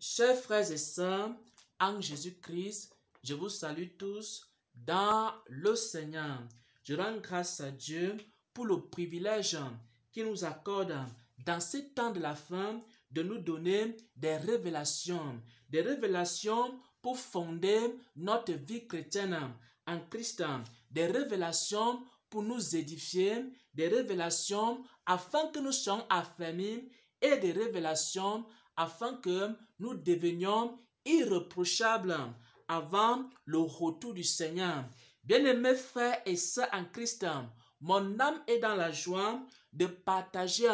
Chers frères et sœurs, en Jésus-Christ, je vous salue tous dans le Seigneur. Je rends grâce à Dieu pour le privilège qu'il nous accorde dans ces temps de la fin de nous donner des révélations pour fonder notre vie chrétienne en Christ, des révélations pour nous édifier, des révélations afin que nous soyons affermis et des révélations afin que nous devenions irréprochables avant le retour du Seigneur. Bien-aimés frères et sœurs en Christ, mon âme est dans la joie de partager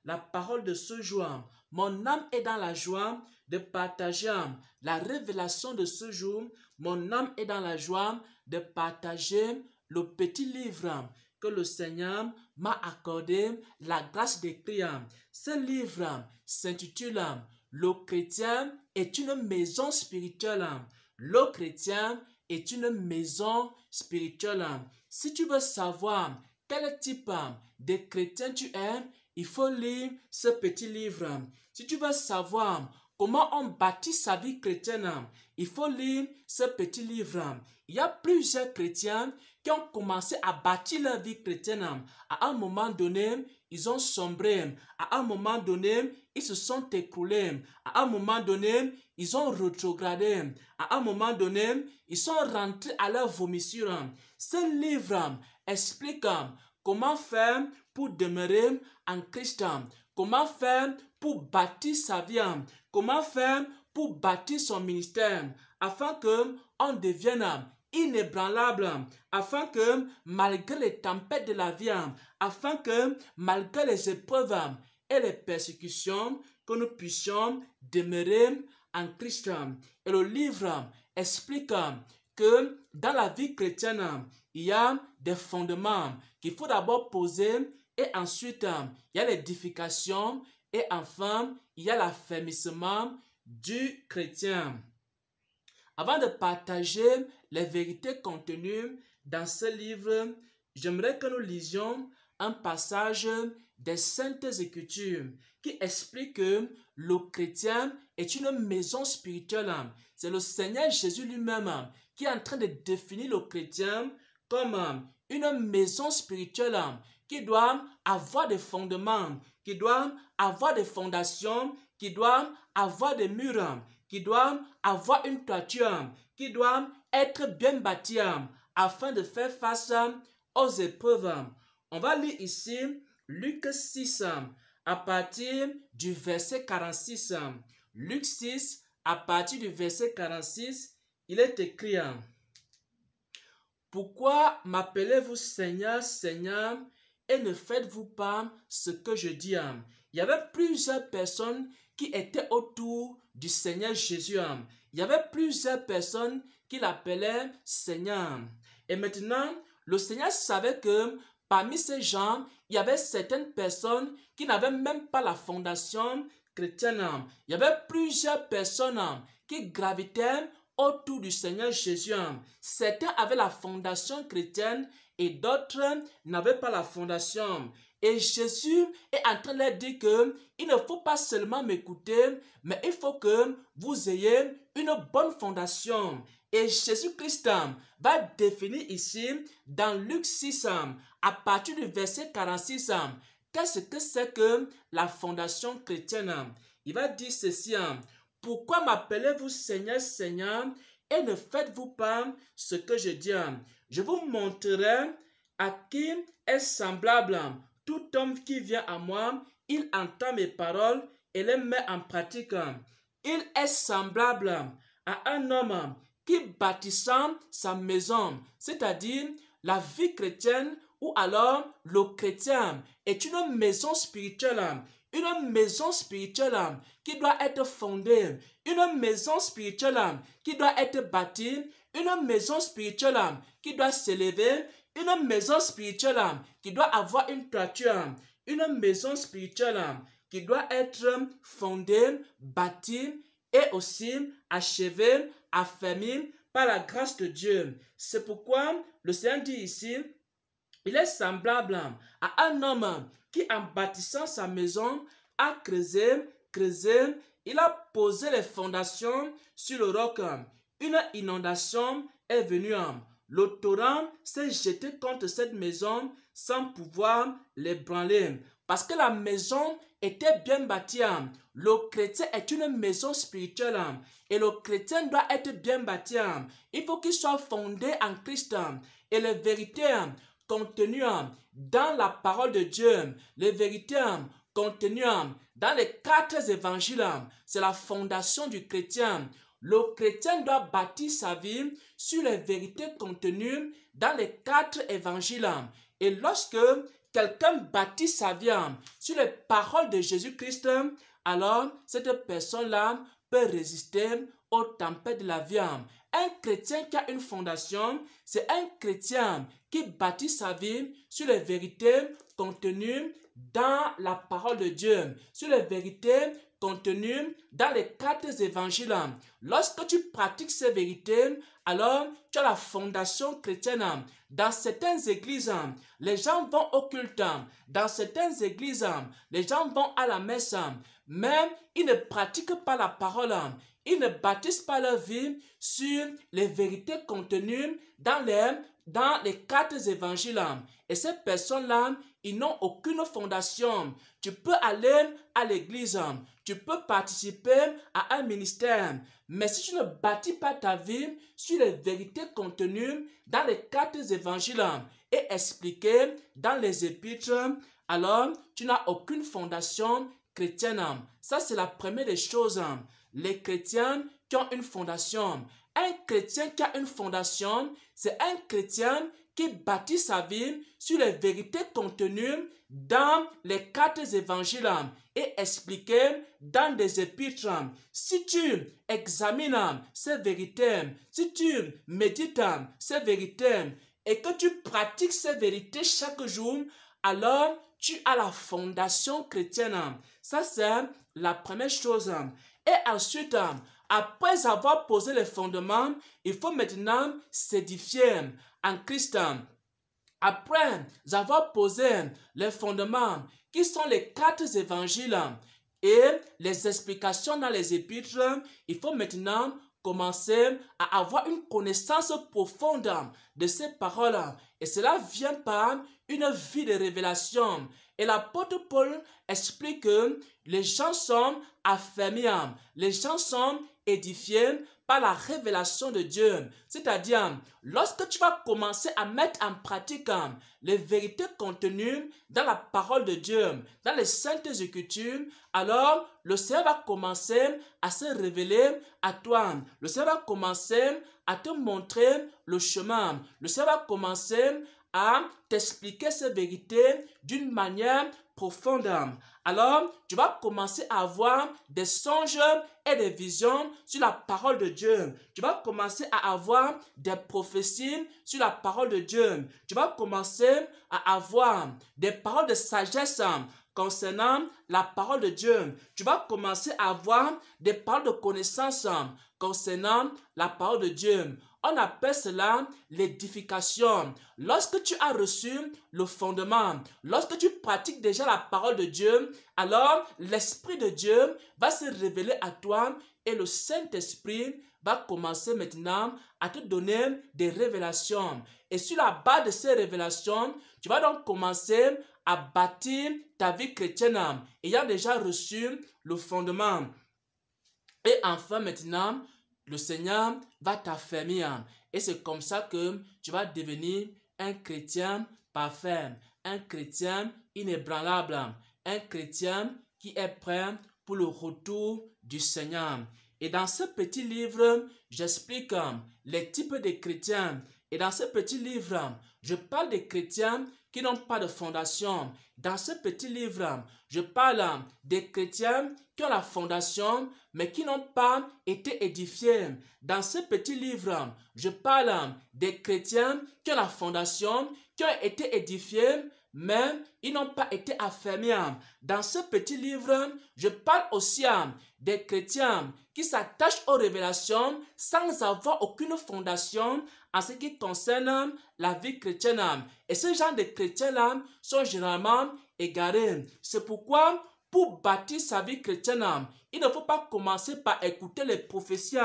la parole de ce jour. Mon âme est dans la joie de partager la révélation de ce jour. Mon âme est dans la joie de partager le petit livre que le Seigneur m'a accordé la grâce d'écrire. Ce livre s'intitule « Le chrétien est une maison spirituelle ». Le chrétien est une maison spirituelle. Si tu veux savoir quel type de chrétien tu es, il faut lire ce petit livre. Si tu veux savoir comment on bâtit sa vie chrétienne, il faut lire ce petit livre. Il y a plusieurs chrétiens qui ont commencé à bâtir leur vie chrétienne. À un moment donné, ils ont sombré. À un moment donné, ils se sont écroulés. À un moment donné, ils ont rétrogradé. À un moment donné, ils sont rentrés à leur vomissure. Ce livre explique comment faire pour demeurer en Christ. Comment faire pour bâtir sa vie. Comment faire pour bâtir son ministère. Afin qu'on devienne inébranlable, afin que malgré les tempêtes de la vie, afin que malgré les épreuves et les persécutions, que nous puissions demeurer en Christ. Et le livre explique que dans la vie chrétienne, il y a des fondements qu'il faut d'abord poser et ensuite il y a l'édification et enfin il y a l'affermissement du chrétien. Avant de partager les vérités contenues dans ce livre, j'aimerais que nous lisions un passage des Saintes Écritures qui explique que le chrétien est une maison spirituelle. C'est le Seigneur Jésus lui-même qui est en train de définir le chrétien comme une maison spirituelle qui doit avoir des fondements, qui doit avoir des fondations, qui doit avoir des murs, qui doit avoir une toiture, qui doit être bien bâti afin de faire face aux épreuves. On va lire ici Luc 6 à partir du verset 46. Luc 6 à partir du verset 46, il est écrit: « Pourquoi m'appelez-vous Seigneur, Seigneur, et ne faites-vous pas ce que je dis ?» Il y avait plusieurs personnes qui étaient autour du Seigneur Jésus. Il y avait plusieurs personnes qui l'appelaient Seigneur. Et maintenant, le Seigneur savait que parmi ces gens, il y avait certaines personnes qui n'avaient même pas la fondation chrétienne. Il y avait plusieurs personnes qui gravitaient autour du Seigneur Jésus. Certains avaient la fondation chrétienne et d'autres n'avaient pas la fondation. Et Jésus est en train de leur dire qu'il ne faut pas seulement m'écouter, mais il faut que vous ayez une bonne fondation. Et Jésus-Christ va définir ici, dans Luc 6, à partir du verset 46, qu'est-ce que c'est que la fondation chrétienne. Il va dire ceci: « Pourquoi m'appelez-vous Seigneur, Seigneur, et ne faites-vous pas ce que je dis? Je vous montrerai à qui est semblable tout homme qui vient à moi. Il entend mes paroles et les met en pratique. Il est semblable à un homme qui bâtissant sa maison, c'est-à-dire la vie chrétienne, ou alors le chrétien est une maison spirituelle. Une maison spirituelle qui doit être fondée, une maison spirituelle qui doit être bâtie, une maison spirituelle qui doit s'élever, une maison spirituelle qui doit avoir une toiture, une maison spirituelle qui doit être fondée, bâtie et aussi achevée, affermie par la grâce de Dieu. C'est pourquoi le Seigneur dit ici: il est semblable à un homme qui, en bâtissant sa maison, a creusé il a posé les fondations sur le roc. Une inondation est venue. Le torrent s'est jeté contre cette maison sans pouvoir l'ébranler. Parce que la maison était bien bâtie. Le chrétien est une maison spirituelle. Et le chrétien doit être bien bâti. Il faut qu'il soit fondé en Christ. Et les vérités contenues dans la parole de Dieu, les vérités contenues dans les 4 évangiles, c'est la fondation du chrétien. Le chrétien doit bâtir sa vie sur les vérités contenues dans les 4 évangiles. Et lorsque quelqu'un bâtit sa vie sur les paroles de Jésus-Christ, alors cette personne-là peut résister aux tempêtes de la vie. Un chrétien qui a une fondation, c'est un chrétien qui bâtit sa vie sur les vérités contenues dans la parole de Dieu, sur les vérités contenues dans les 4 évangiles. Lorsque tu pratiques ces vérités, alors tu as la fondation chrétienne. Dans certaines églises, les gens vont au culte. Dans certaines églises, les gens vont à la messe. Mais ils ne pratiquent pas la parole. Ils ne bâtissent pas leur vie sur les vérités contenues dans les 4 évangiles. Et ces personnes-là, ils n'ont aucune fondation. Tu peux aller à l'église, tu peux participer à un ministère, mais si tu ne bâtis pas ta vie sur les vérités contenues dans les 4 évangiles et expliquées dans les épîtres, alors tu n'as aucune fondation chrétienne. Ça, c'est la première des choses. Les chrétiens qui ont une fondation. Un chrétien qui a une fondation, c'est un chrétien qui bâtit sa vie sur les vérités contenues dans les 4 évangiles et expliquées dans des épîtres. Si tu examines ces vérités, si tu médites ces vérités et que tu pratiques ces vérités chaque jour, alors tu as la fondation chrétienne. Ça, c'est la première chose. Et ensuite, après avoir posé les fondements, il faut maintenant s'édifier en Christ. Après avoir posé les fondements, qui sont les 4 évangiles et les explications dans les épîtres, il faut maintenant commencer à avoir une connaissance profonde de ces paroles. Et cela vient par une vie de révélation. Et l'apôtre Paul explique que les gens sont affermis, les gens sont édifiés par la révélation de Dieu. C'est-à-dire, lorsque tu vas commencer à mettre en pratique les vérités contenues dans la parole de Dieu, dans les saintes écritures, alors le Seigneur va commencer à se révéler à toi. Le Seigneur va commencer à te montrer le chemin. Le Seigneur va commencer à t'expliquer ces vérités d'une manière profonde. Alors, tu vas commencer à avoir des songes et des visions sur la parole de Dieu. Tu vas commencer à avoir des prophéties sur la parole de Dieu. Tu vas commencer à avoir des paroles de sagesse concernant la parole de Dieu. Tu vas commencer à avoir des paroles de connaissance concernant la parole de Dieu. On appelle cela l'édification. Lorsque tu as reçu le fondement, lorsque tu pratiques déjà la parole de Dieu, alors l'Esprit de Dieu va se révéler à toi et le Saint-Esprit va commencer maintenant à te donner des révélations. Et sur la base de ces révélations, tu vas donc commencer à bâtir ta vie chrétienne ayant déjà reçu le fondement. Et enfin maintenant, le Seigneur va t'affermir. Et c'est comme ça que tu vas devenir un chrétien parfait, un chrétien inébranlable, un chrétien qui est prêt pour le retour du Seigneur. Et dans ce petit livre, j'explique les types de chrétiens. Et dans ce petit livre, je parle des chrétiens qui n'ont pas de fondation. Dans ce petit livre, je parle des chrétiens qui ont la fondation, mais qui n'ont pas été édifiés. Dans ce petit livre, je parle des chrétiens qui ont la fondation, qui ont été édifiés, mais ils n'ont pas été affermis. Dans ce petit livre, je parle aussi des chrétiens qui s'attachent aux révélations sans avoir aucune fondation en ce qui concerne la vie chrétienne. Et ce genre de chrétiens-là sont généralement égarés. C'est pourquoi Pour bâtir sa vie chrétienne, il ne faut pas commencer par écouter les prophéties.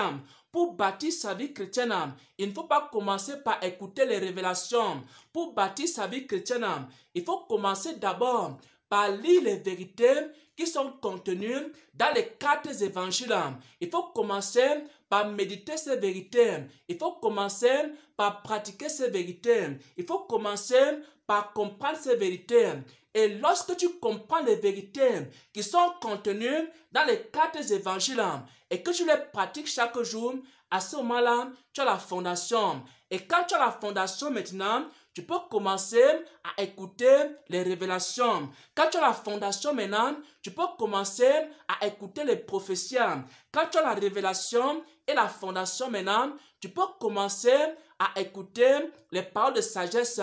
Pour bâtir sa vie chrétienne, il ne faut pas commencer par écouter les révélations. Pour bâtir sa vie chrétienne, il faut commencer d'abord par lire les vérités qui sont contenues dans les 4 évangiles. Il faut commencer par méditer ces vérités. Il faut commencer par pratiquer ces vérités. Il faut commencer par comprendre ces vérités. Et lorsque tu comprends les vérités qui sont contenues dans les 4 évangiles et que tu les pratiques chaque jour, à ce moment-là, tu as la fondation. Et quand tu as la fondation maintenant, tu peux commencer à écouter les révélations. Quand tu as la fondation maintenant, tu peux commencer à écouter les prophéties. Quand tu as la révélation et la fondation maintenant, tu peux commencer à écouter les paroles de sagesse.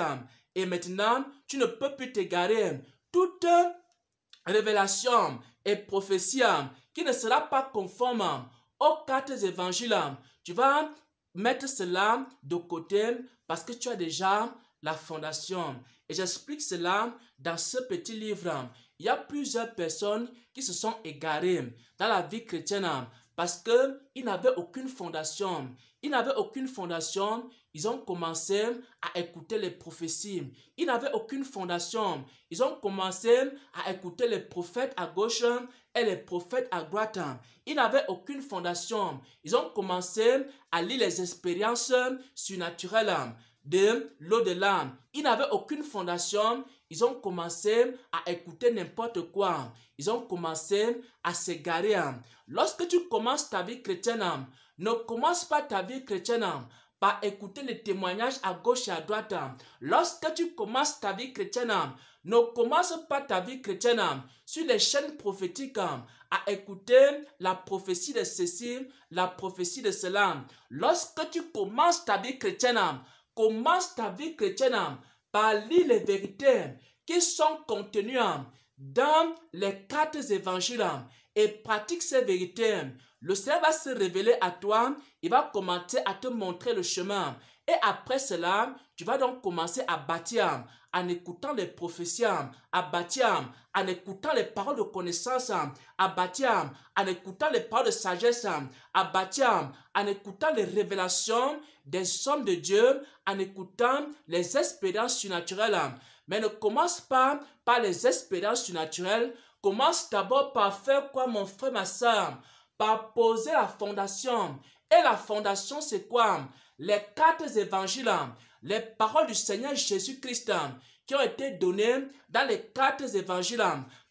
Et maintenant, tu ne peux plus t'égarer. Toute révélation et prophétie qui ne sera pas conforme aux 4 évangiles, tu vas mettre cela de côté parce que tu as déjà la fondation. Et j'explique cela dans ce petit livre. Il y a plusieurs personnes qui se sont égarées dans la vie chrétienne parce qu'ils n'avaient aucune fondation. Ils n'avaient aucune fondation. Ils ont commencé à écouter les prophéties. Ils n'avaient aucune fondation. Ils ont commencé à écouter les prophètes à gauche et les prophètes à droite. Ils n'avaient aucune fondation. Ils ont commencé à lire les expériences surnaturelles de l'au-delà. Ils n'avaient aucune fondation. Ils ont commencé à écouter n'importe quoi. Ils ont commencé à s'égarer. Lorsque tu commences ta vie chrétienne, ne commence pas ta vie chrétienne par écouter les témoignages à gauche et à droite. Lorsque tu commences ta vie chrétienne, ne commence pas ta vie chrétienne sur les chaînes prophétiques à écouter la prophétie de ceci, la prophétie de cela. Lorsque tu commences ta vie chrétienne, commence ta vie chrétienne par lire les vérités qui sont contenues dans les 4 évangiles et pratique ces vérités. Le Seigneur va se révéler à toi, il va commencer à te montrer le chemin. Et après cela, tu vas donc commencer à bâtir en écoutant les prophéties, à bâtir en écoutant les paroles de connaissance, à bâtir en écoutant les paroles de sagesse, à bâtir en écoutant les révélations des hommes de Dieu, en écoutant les expériences surnaturelles. Mais ne commence pas par les expériences surnaturelles, commence d'abord par faire quoi, mon frère, ma soeur? Par poser la fondation. Et la fondation, c'est quoi? Les 4 évangiles, les paroles du Seigneur Jésus-Christ qui ont été données dans les 4 évangiles.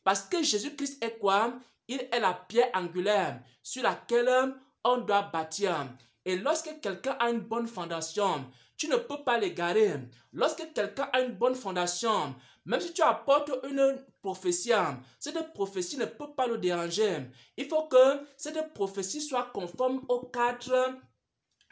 Parce que Jésus-Christ est quoi? Il est la pierre angulaire sur laquelle on doit bâtir. Et lorsque quelqu'un a une bonne fondation, tu ne peux pas l'égarer. Lorsque quelqu'un a une bonne fondation, même si tu apportes une prophétie, cette prophétie ne peut pas le déranger. Il faut que cette prophétie soit conforme aux 4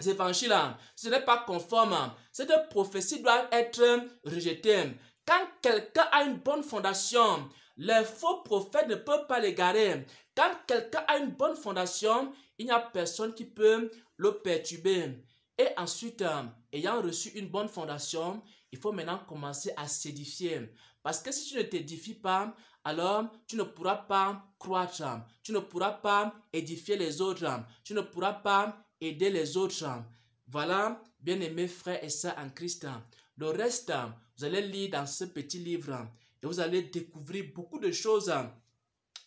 évangiles. Si ce n'est pas conforme, cette prophétie doit être rejetée. Quand quelqu'un a une bonne fondation, les faux prophètes ne peuvent pas l'égarer. Quand quelqu'un a une bonne fondation, il n'y a personne qui peut le perturber. Et ensuite, ayant reçu une bonne fondation, il faut maintenant commencer à s'édifier. Parce que si tu ne t'édifies pas, alors tu ne pourras pas croître. Tu ne pourras pas édifier les autres. Tu ne pourras pas aider les autres. Voilà, bien-aimés frères et sœurs en Christ. Le reste, vous allez lire dans ce petit livre et vous allez découvrir beaucoup de choses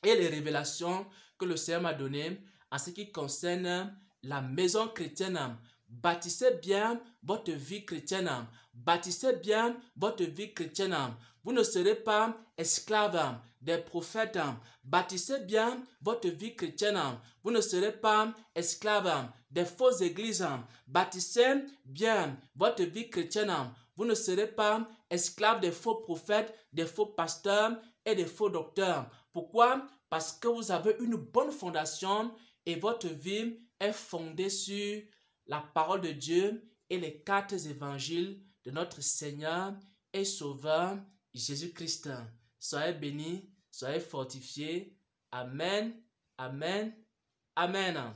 et les révélations que le Seigneur m'a données en ce qui concerne la maison chrétienne. Bâtissez bien votre vie chrétienne. Bâtissez bien votre vie chrétienne. Vous ne serez pas esclave des prophètes. Bâtissez bien votre vie chrétienne. Vous ne serez pas esclave des fausses églises. Bâtissez bien votre vie chrétienne. Vous ne serez pas esclave des faux prophètes, des faux pasteurs et des faux docteurs. Pourquoi? Parce que vous avez une bonne fondation et votre vie est fondée sur la parole de Dieu et les 4 évangiles de notre Seigneur et Sauveur Jésus-Christ. Soyez bénis, soyez fortifiés. Amen, amen, amen.